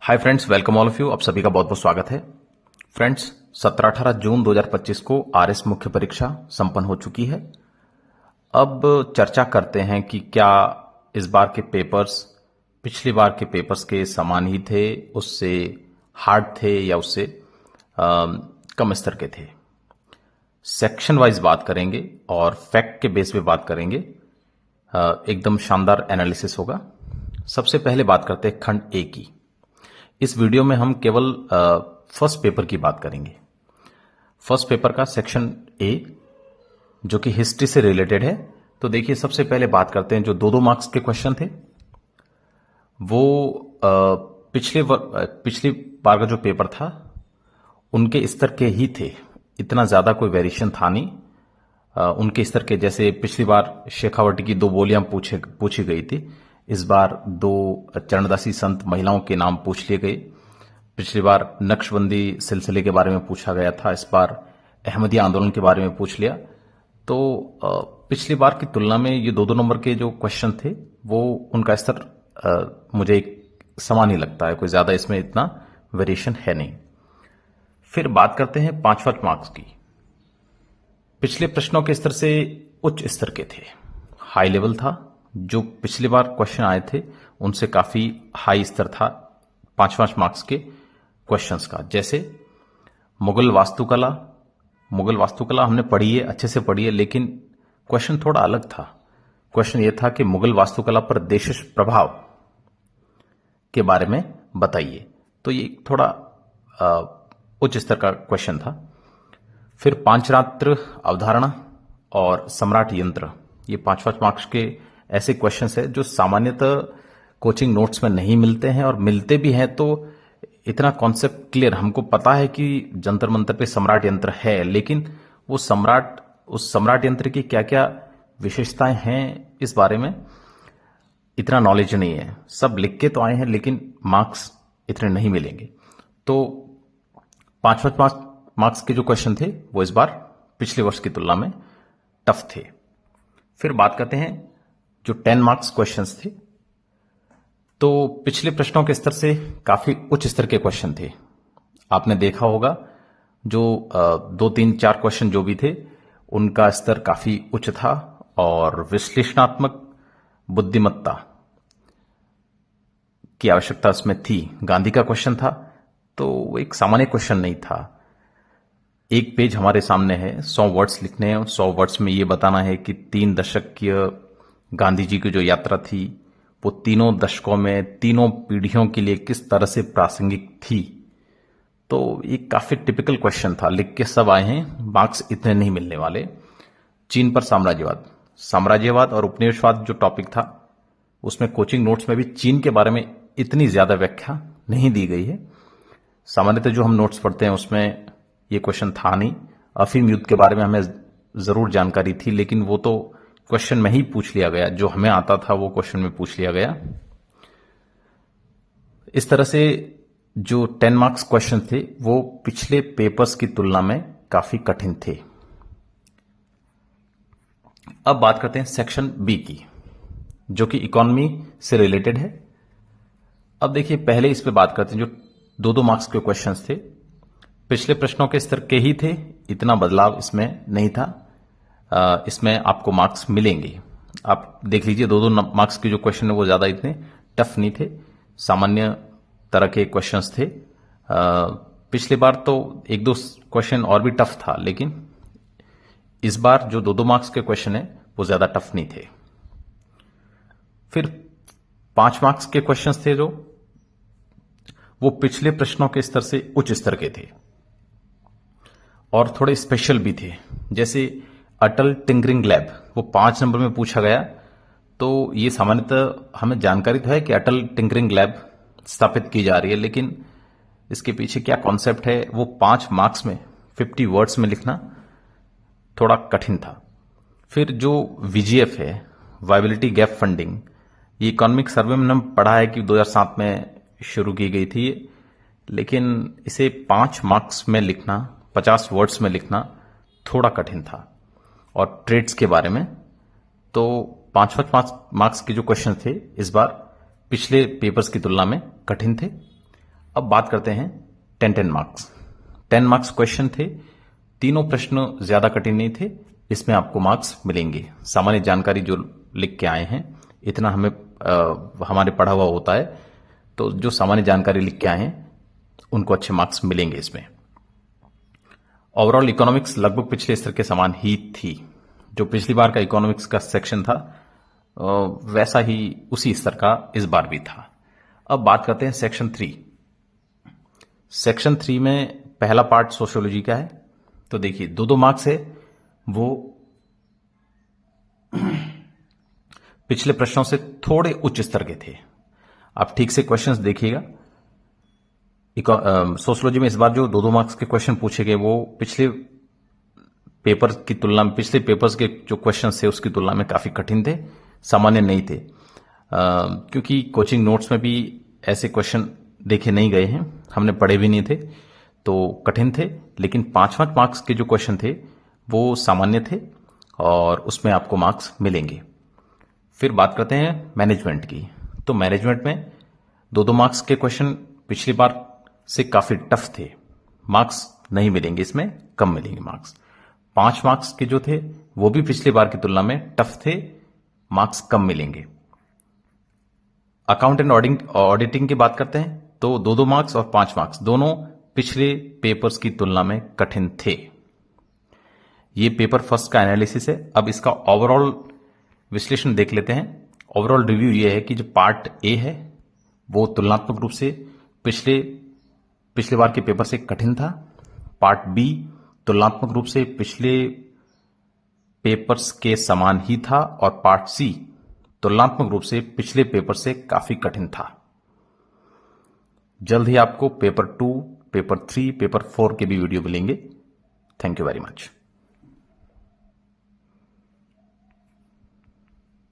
Hi friends, welcome all of you. आप सभी का बहुत बहुत स्वागत है। फ्रेंड्स, 17-18 जून 2025 को आरएस मुख्य परीक्षा संपन्न हो चुकी है। अब चर्चा करते हैं कि क्या इस बार के पेपर्स पिछली बार के पेपर्स के समान ही थे, उससे हार्ड थे या उससे कम स्तर के थे। सेक्शन वाइज बात करेंगे और फैक्ट के बेस पे बात करेंगे। एकदम शानदार एनालिसिस होगा। सबसे पहले बात करते हैं खंड ए की। इस वीडियो में हम केवल फर्स्ट पेपर की बात करेंगे। फर्स्ट पेपर का सेक्शन ए जो कि हिस्ट्री से रिलेटेड है। तो देखिए, सबसे पहले बात करते हैं जो 2-2 मार्क्स के क्वेश्चन थे वो पिछली बार का जो पेपर था उनके स्तर के ही थे। इतना ज्यादा कोई वेरिएशन था नहीं उनके स्तर के। जैसे पिछली बार शेखावटी की 2 बोलियां पूछी गई थी, इस बार 2 चरणदासी संत महिलाओं के नाम पूछ लिए गए। पिछली बार नक्शबंदी सिलसिले के बारे में पूछा गया था, इस बार अहमदिया आंदोलन के बारे में पूछ लिया। तो पिछली बार की तुलना में ये 2-2 नंबर के जो क्वेश्चन थे वो उनका स्तर मुझे समान ही लगता है, कोई ज्यादा इसमें इतना वेरिएशन है नहीं। फिर बात करते हैं 5 मार्क्स की। पिछले प्रश्नों के स्तर से उच्च स्तर के थे, हाई लेवल था। जो पिछली बार क्वेश्चन आए थे उनसे काफी हाई स्तर था 5 मार्क्स के क्वेश्चंस का। जैसे मुगल वास्तुकला हमने पढ़ी है, अच्छे से पढ़ी है, लेकिन क्वेश्चन थोड़ा अलग था। क्वेश्चन यह था कि मुगल वास्तुकला पर देशिश प्रभाव के बारे में बताइए। तो ये थोड़ा उच्च स्तर का क्वेश्चन था। फिर पांचरात्र अवधारणा और सम्राट यंत्र, ये 5 मार्क्स के ऐसे क्वेश्चंस है जो सामान्यतः कोचिंग नोट्स में नहीं मिलते हैं, और मिलते भी हैं तो इतना कॉन्सेप्ट क्लियर हमको पता है कि जंतर मंतर पे सम्राट यंत्र है, लेकिन उस सम्राट यंत्र की क्या क्या विशेषताएं हैं इस बारे में इतना नॉलेज नहीं है। सब लिख के तो आए हैं लेकिन मार्क्स इतने नहीं मिलेंगे। तो 5 मार्क्स के जो क्वेश्चन थे वो इस बार पिछले वर्ष की तुलना में टफ थे। फिर बात करते हैं जो 10 मार्क्स क्वेश्चंस थे। तो पिछले प्रश्नों के स्तर से काफी उच्च स्तर के क्वेश्चन थे। आपने देखा होगा जो 2, 3, 4 क्वेश्चन जो भी थे उनका स्तर काफी उच्च था, और विश्लेषणात्मक बुद्धिमत्ता की आवश्यकता उसमें थी। गांधी का क्वेश्चन था तो वो एक सामान्य क्वेश्चन नहीं था। एक पेज हमारे सामने है, 100 वर्ड्स लिखने हैं, 100 वर्ड्स में ये बताना है कि 3 दशक की गांधी जी की जो यात्रा थी वो तीनों दशकों में तीनों पीढ़ियों के लिए किस तरह से प्रासंगिक थी। तो ये काफी टिपिकल क्वेश्चन था, लिख के सब आए हैं, मार्क्स इतने नहीं मिलने वाले। चीन पर साम्राज्यवाद और उपनिवेशवाद जो टॉपिक था उसमें कोचिंग नोट्स में भी चीन के बारे में इतनी ज्यादा व्याख्या नहीं दी गई है। सामान्यतः जो हम नोट्स पढ़ते हैं उसमें ये क्वेश्चन था नहीं। अफीम युद्ध के बारे में हमें जरूर जानकारी थी, लेकिन वो तो क्वेश्चन में ही पूछ लिया गया, जो हमें आता था वो क्वेश्चन में पूछ लिया गया। इस तरह से जो 10 मार्क्स क्वेश्चन थे वो पिछले पेपर्स की तुलना में काफी कठिन थे। अब बात करते हैं सेक्शन बी की, जो कि इकोनॉमी से रिलेटेड है। अब देखिए, पहले इस पे बात करते हैं जो 2-2 मार्क्स के क्वेश्चंस थे। पिछले प्रश्नों के स्तर के ही थे, इतना बदलाव इसमें नहीं था। इसमें आपको मार्क्स मिलेंगे। आप देख लीजिए, 2-2 मार्क्स के जो क्वेश्चन है वो ज्यादा इतने टफ नहीं थे, सामान्य तरह के क्वेश्चंस थे। पिछली बार तो 1-2 क्वेश्चन और भी टफ था, लेकिन इस बार जो 2-2 मार्क्स के क्वेश्चन है वो ज्यादा टफ नहीं थे। फिर 5 मार्क्स के क्वेश्चंस थे जो वो पिछले प्रश्नों के स्तर से उच्च स्तर के थे और थोड़े स्पेशल भी थे। जैसे अटल टिंकरिंग लैब, वो 5 नंबर में पूछा गया। तो ये सामान्यतः हमें जानकारी तो है कि अटल टिंकरिंग लैब स्थापित की जा रही है, लेकिन इसके पीछे क्या कॉन्सेप्ट है वो 5 मार्क्स में 50 वर्ड्स में लिखना थोड़ा कठिन था। फिर जो वीजीएफ है, वायबिलिटी गैप फंडिंग, ये इकोनॉमिक सर्वे में हमने पढ़ा है कि 2007 में शुरू की गई थी, लेकिन इसे 5 मार्क्स में लिखना, 50 वर्ड्स में लिखना थोड़ा कठिन था। और ट्रेड्स के बारे में तो 5 मार्क्स के जो क्वेश्चन थे इस बार पिछले पेपर्स की तुलना में कठिन थे। अब बात करते हैं 10 मार्क्स। 10 मार्क्स क्वेश्चन थे, तीनों प्रश्न ज्यादा कठिन नहीं थे, इसमें आपको मार्क्स मिलेंगे। सामान्य जानकारी जो लिख के आए हैं इतना हमें हमारे पढ़ा हुआ होता है, तो जो सामान्य जानकारी लिख के आए हैं उनको अच्छे मार्क्स मिलेंगे इसमें। ओवरऑल इकोनॉमिक्स लगभग पिछले स्तर के समान ही थी। जो पिछली बार का इकोनॉमिक्स का सेक्शन था वैसा ही उसी स्तर का इस बार भी था। अब बात करते हैं सेक्शन 3। सेक्शन 3 में पहला पार्ट सोशियोलॉजी का है। तो देखिए 2-2 मार्क्स है, वो पिछले प्रश्नों से थोड़े उच्च स्तर के थे। आप ठीक से क्वेश्चंस देखिएगा। सोशियोलॉजी में इस बार जो 2-2 मार्क्स के क्वेश्चन पूछे गए वो पिछले पेपर की तुलना में, पिछले पेपर्स के जो क्वेश्चन थे उसकी तुलना में काफी कठिन थे, सामान्य नहीं थे। क्योंकि कोचिंग नोट्स में भी ऐसे क्वेश्चन देखे नहीं गए हैं, हमने पढ़े भी नहीं थे, तो कठिन थे। लेकिन 5-5 मार्क्स के जो क्वेश्चन थे वो सामान्य थे और उसमें आपको मार्क्स मिलेंगे। फिर बात करते हैं मैनेजमेंट की। तो मैनेजमेंट में 2-2 मार्क्स के क्वेश्चन पिछली बार से काफी टफ थे, मार्क्स नहीं मिलेंगे, इसमें कम मिलेंगे मार्क्स। 5 मार्क्स के जो थे वो भी पिछली बार की तुलना में टफ थे, मार्क्स कम मिलेंगे। अकाउंट एंड ऑडिटिंग की बात करते हैं तो 2-2 मार्क्स और 5 मार्क्स दोनों पिछले पेपर्स की तुलना में कठिन थे। ये पेपर फर्स्ट का एनालिसिस है। अब इसका ओवरऑल विश्लेषण देख लेते हैं। ओवरऑल रिव्यू ये है कि जो पार्ट ए है वो तुलनात्मक रूप से पिछले बार के पेपर से कठिन था। पार्ट बी तुलनात्मक रूप से पिछले पेपर्स के समान ही था और पार्ट सी तुलनात्मक रूप से पिछले पेपर से काफी कठिन था। जल्द ही आपको पेपर 2, पेपर 3, पेपर 4 के भी वीडियो मिलेंगे। Thank you very much.